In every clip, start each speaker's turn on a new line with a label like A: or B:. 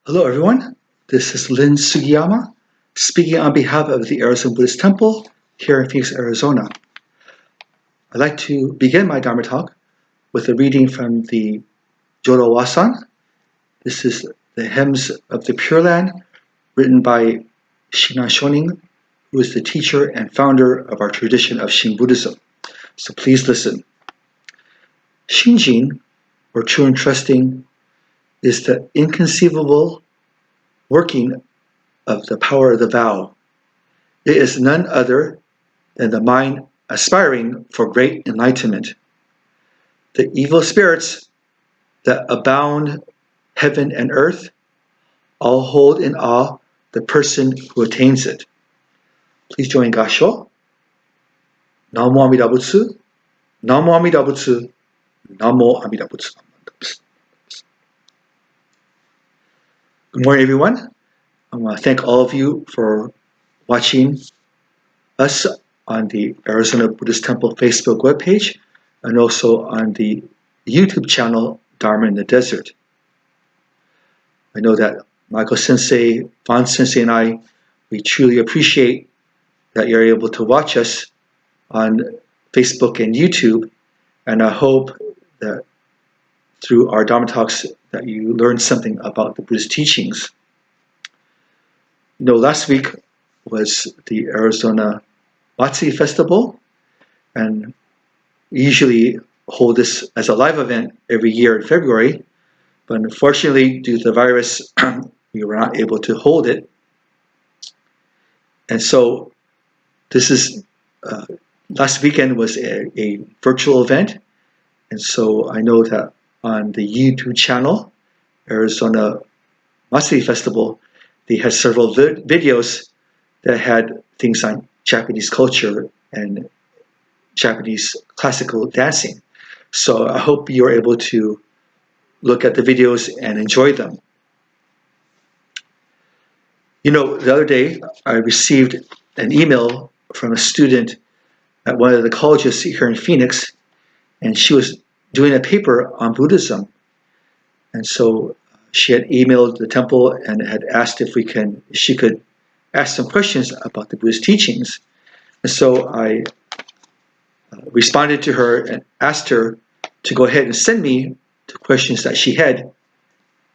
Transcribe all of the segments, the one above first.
A: Hello, everyone. This is Lynn Sugiyama speaking on behalf of the Arizona Buddhist Temple here in Phoenix, Arizona. I'd like to begin my Dharma talk with a reading from the Jodo Wasan. This is the Hymns of the Pure Land, written by Shinran Shonin, who is the teacher and founder of our tradition of Shin Buddhism. So please listen. Shinjin, or true and trusting, is the inconceivable working of the power of the vow. It is none other than the mind aspiring for great enlightenment. The evil spirits that abound heaven and earth all hold in awe the person who attains it. Please join Gasho. Namo Amida Butsu, Namo Amida Butsu, Namo Amida Butsu. Good morning, everyone. I want to thank all of you for watching us on the Arizona Buddhist Temple Facebook webpage and also on the YouTube channel Dharma in the Desert. I know that Michael Sensei, Von Sensei, and I, we truly appreciate that you're able to watch us on Facebook and YouTube, and I hope that through our Dharma talks that you learn something about the Buddhist teachings. You know, last week was the Arizona Matsuri Festival, and we usually hold this as a live event every year in February, but unfortunately, due to the virus, we were not able to hold it. And so this is, last weekend was a virtual event, and so I know that on the YouTube channel, Arizona Matsuri Festival, they had several videos that had things on Japanese culture and Japanese classical dancing. So I hope you're able to look at the videos and enjoy them. You know, the other day I received an email from a student at one of the colleges here in Phoenix, and she was doing a paper on Buddhism. And so she had emailed the temple and had asked if she could ask some questions about the Buddhist teachings. And so I responded to her and asked her to go ahead and send me the questions that she had,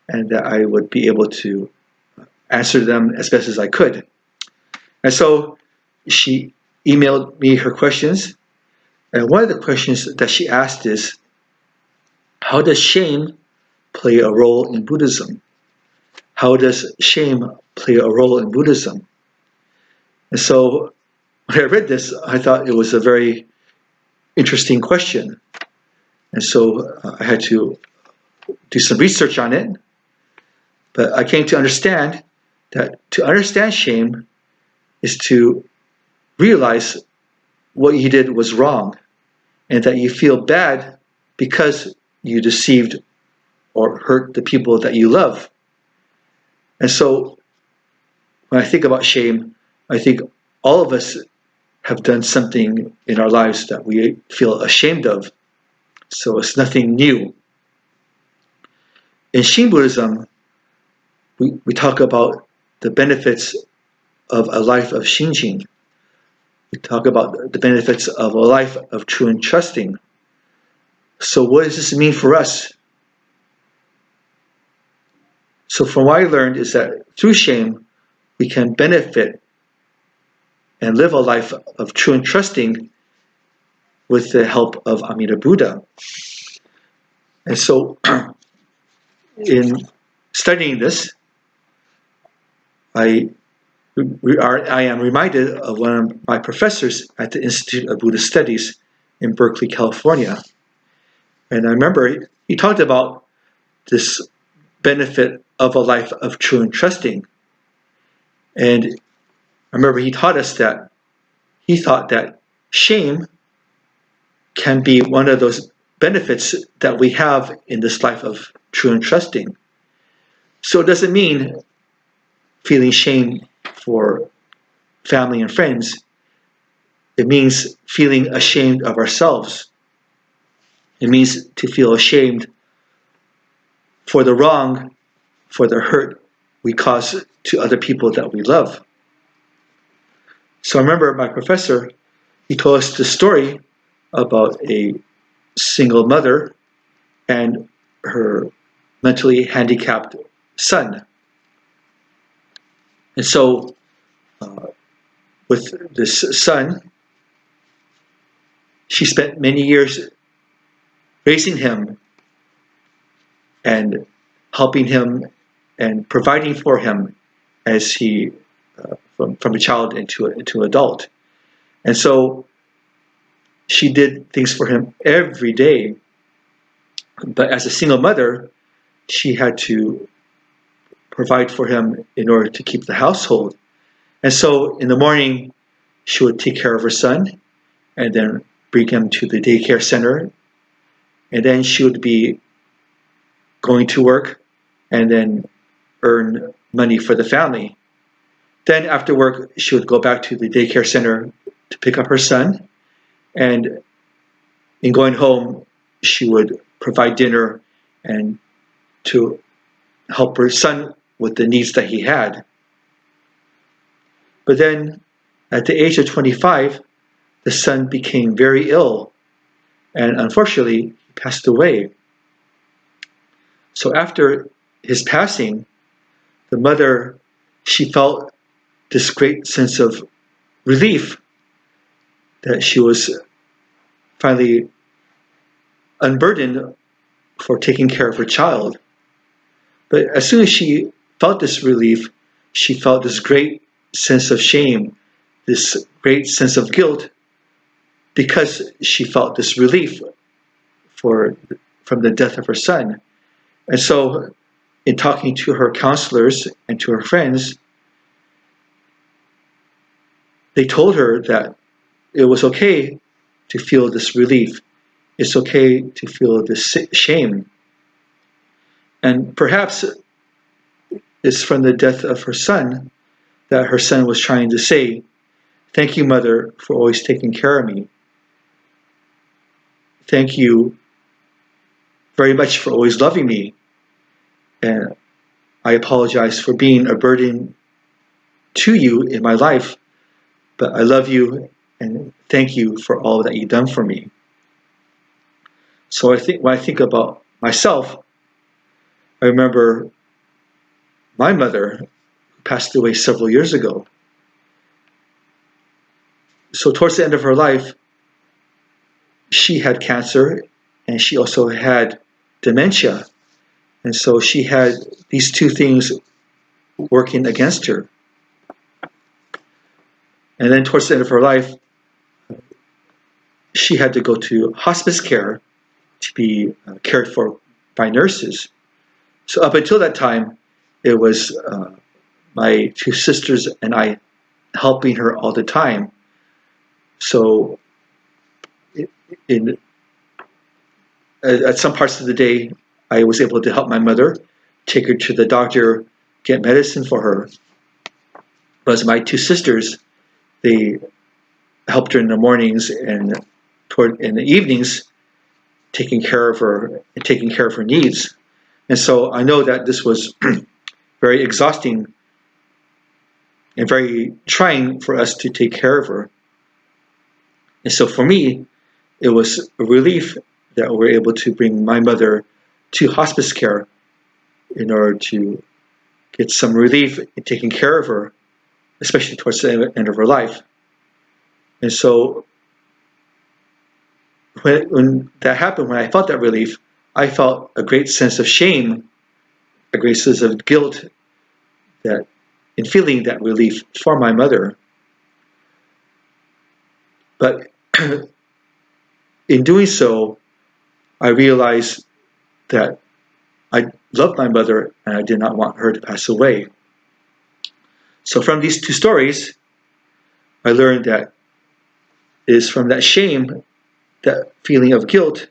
A: and that I would be able to answer them as best as I could. And so she emailed me her questions, and one of the questions that she asked is, how does shame play a role in Buddhism? How does shame play a role in Buddhism? And so when I read this, I thought it was a very interesting question. And so I had to do some research on it. But I came to understand that to understand shame is to realize what you did was wrong, and that you feel bad because you deceived or hurt the people that you love. And so when I think about shame, I think all of us have done something in our lives that we feel ashamed of. So it's nothing new. In Shin Buddhism, we talk about the benefits of a life of Shinjin. We talk about the benefits of a life of true and trusting. So what does this mean for us? So from what I learned is that through shame, we can benefit and live a life of true and trusting with the help of Amida Buddha. And so in studying this, I am reminded of one of my professors at the Institute of Buddhist Studies in Berkeley, California. And I remember he talked about this benefit of a life of true and trusting. And I remember he taught us that he thought that shame can be one of those benefits that we have in this life of true and trusting. So it doesn't mean feeling shame for family and friends. It means feeling ashamed of ourselves. It means to feel ashamed for the wrong, for the hurt we cause to other people that we love. So I remember my professor, he told us the story about a single mother and her mentally handicapped son. And so with this son, she spent many years raising him and helping him and providing for him as he from a child into an adult. And so she did things for him every day. But as a single mother, she had to provide for him in order to keep the household. And so in the morning, she would take care of her son and then bring him to the daycare center. And then she would be going to work and then earn money for the family. Then after work, she would go back to the daycare center to pick up her son. And in going home, she would provide dinner and to help her son with the needs that he had. But then at the age of 25, the son became very ill, and unfortunately, he passed away. So after his passing, the mother, she felt this great sense of relief that she was finally unburdened for taking care of her child. But as soon as she felt this relief, she felt this great sense of shame, this great sense of guilt, because she felt this relief from the death of her son. And so, in talking to her counselors and to her friends, they told her that it was okay to feel this relief. It's okay to feel this shame. And perhaps it's from the death of her son that her son was trying to say, "Thank you, Mother, for always taking care of me. Thank you very much for always loving me. And I apologize for being a burden to you in my life, but I love you and thank you for all that you've done for me." So I think when I think about myself, I remember my mother who passed away several years ago. So towards the end of her life, she had cancer and she also had dementia. And so she had these two things working against her. And then towards the end of her life, she had to go to hospice care to be cared for by nurses. So up until that time, it was my two sisters and I helping her all the time. So at some parts of the day, I was able to help my mother, take her to the doctor, get medicine for her. But as my two sisters, they helped her in the mornings and in the evenings, taking care of her and taking care of her needs. And so I know that this was very exhausting and very trying for us to take care of her. And so for me, it was a relief that we were able to bring my mother to hospice care in order to get some relief in taking care of her, especially towards the end of her life. And so when that happened, when I felt that relief, I felt a great sense of shame, a great sense of guilt that in feeling that relief for my mother. But in doing so, I realized that I loved my mother and I did not want her to pass away. So from these two stories, I learned that it is from that shame, that feeling of guilt,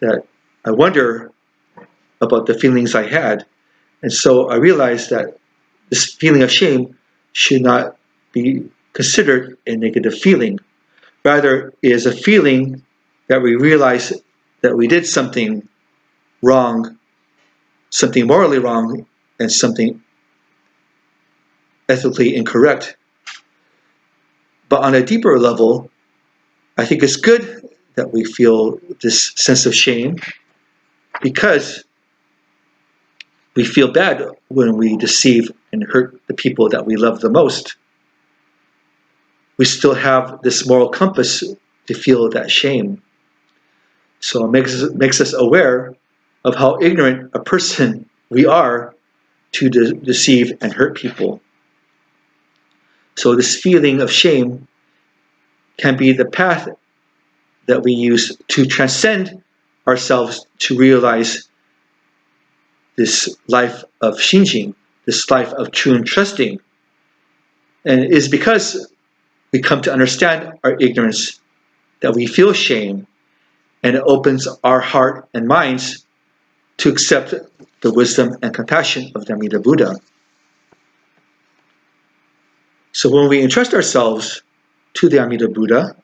A: that I wonder about the feelings I had. And so I realized that this feeling of shame should not be considered a negative feeling. Rather, it is a feeling that we realize that we did something wrong, something morally wrong and something ethically incorrect. But on a deeper level, I think it's good that we feel this sense of shame because we feel bad when we deceive and hurt the people that we love the most. We still have this moral compass to feel that shame. So it makes us aware of how ignorant a person we are to deceive and hurt people. So this feeling of shame can be the path that we use to transcend ourselves to realize this life of Shinjin, this life of true and trusting. And it is because we come to understand our ignorance that we feel shame, and it opens our heart and minds to accept the wisdom and compassion of the Amida Buddha. So when we entrust ourselves to the Amida Buddha,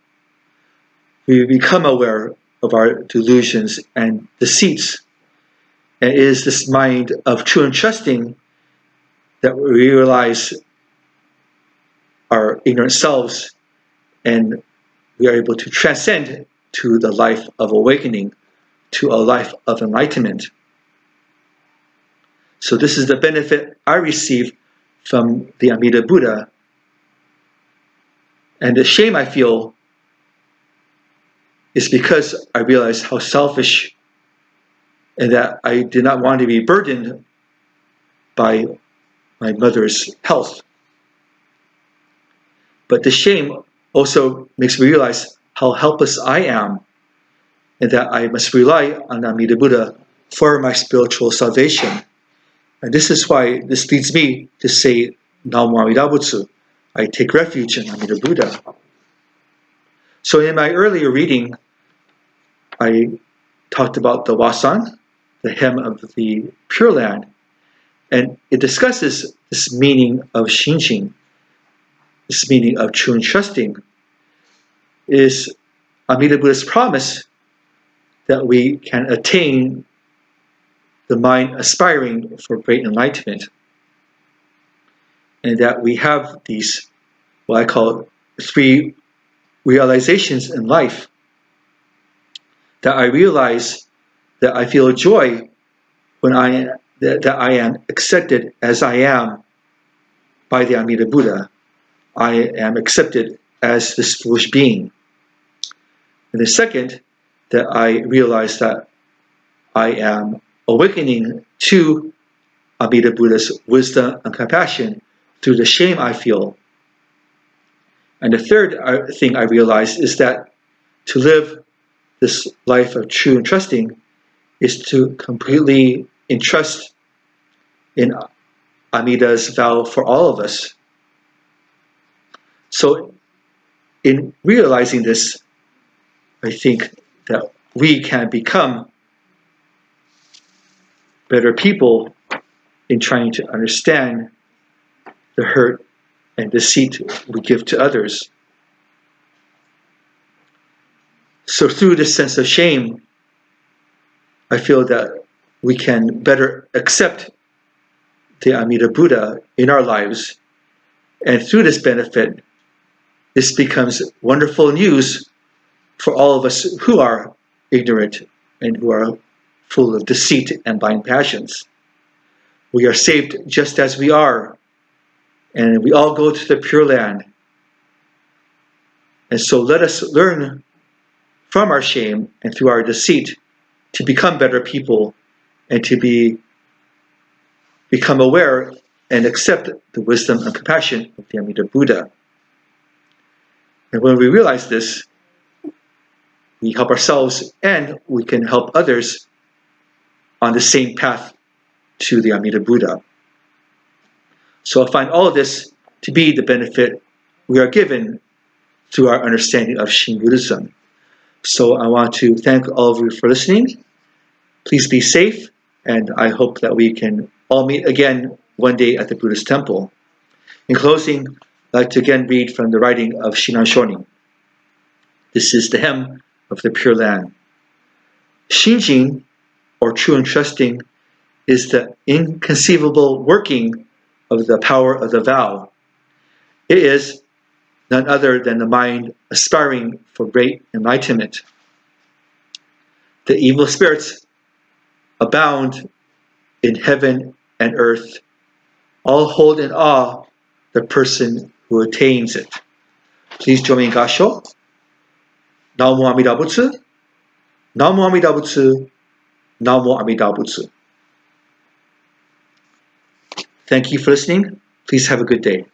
A: we become aware of our delusions and deceits. And it is this mind of true and trusting that we realize our ignorant selves, and we are able to transcend to the life of awakening, to a life of enlightenment. So this is the benefit I receive from the Amida Buddha. And the shame I feel is because I realize how selfish and that I did not want to be burdened by my mother's health. But the shame also makes me realize how helpless I am and that I must rely on Amida Buddha for my spiritual salvation. And this is why this leads me to say Namo Amida Butsu. I take refuge in Amida Buddha. So in my earlier reading, I talked about the Wasan, the hymn of the Pure Land, and it discusses this meaning of Shinjin, this meaning of true and trusting, is Amida Buddha's promise that we can attain the mind aspiring for great enlightenment, and that we have these, what I call, 3 realizations in life. That I realize that I feel joy when that I am accepted as I am by the Amida Buddha. I am accepted as this foolish being. And the second, that I realize that I am awakening to Amida Buddha's wisdom and compassion through the shame I feel. And the third thing I realize is that to live this life of true and trusting is to completely entrust in Amida's vow for all of us. So in realizing this, I think that we can become better people in trying to understand the hurt and deceit we give to others. So through this sense of shame, I feel that we can better accept the Amida Buddha in our lives. And through this benefit, this becomes wonderful news for all of us who are ignorant and who are full of deceit and blind passions. We are saved just as we are, and we all go to the Pure Land. And so let us learn from our shame and through our deceit to become better people and to become aware and accept the wisdom and compassion of the Amida Buddha. And when we realize this, we help ourselves and we can help others on the same path to the Amida Buddha. So I find all of this to be the benefit we are given through our understanding of Shin Buddhism. So I want to thank all of you for listening. Please be safe, and I hope that we can all meet again one day at the Buddhist temple. In closing, I'd like to again read from the writing of Shinan Shonin. This is the hymn of the Pure Land. Shinjin, or true and trusting, is the inconceivable working of the power of the vow. It is none other than the mind aspiring for great enlightenment. The evil spirits abound in heaven and earth. All hold in awe the person who attains it. Please join me in Gasho. Namo Amida Butsu. Namo Amida Butsu. Namo Amida Butsu. Thank you for listening. Please have a good day.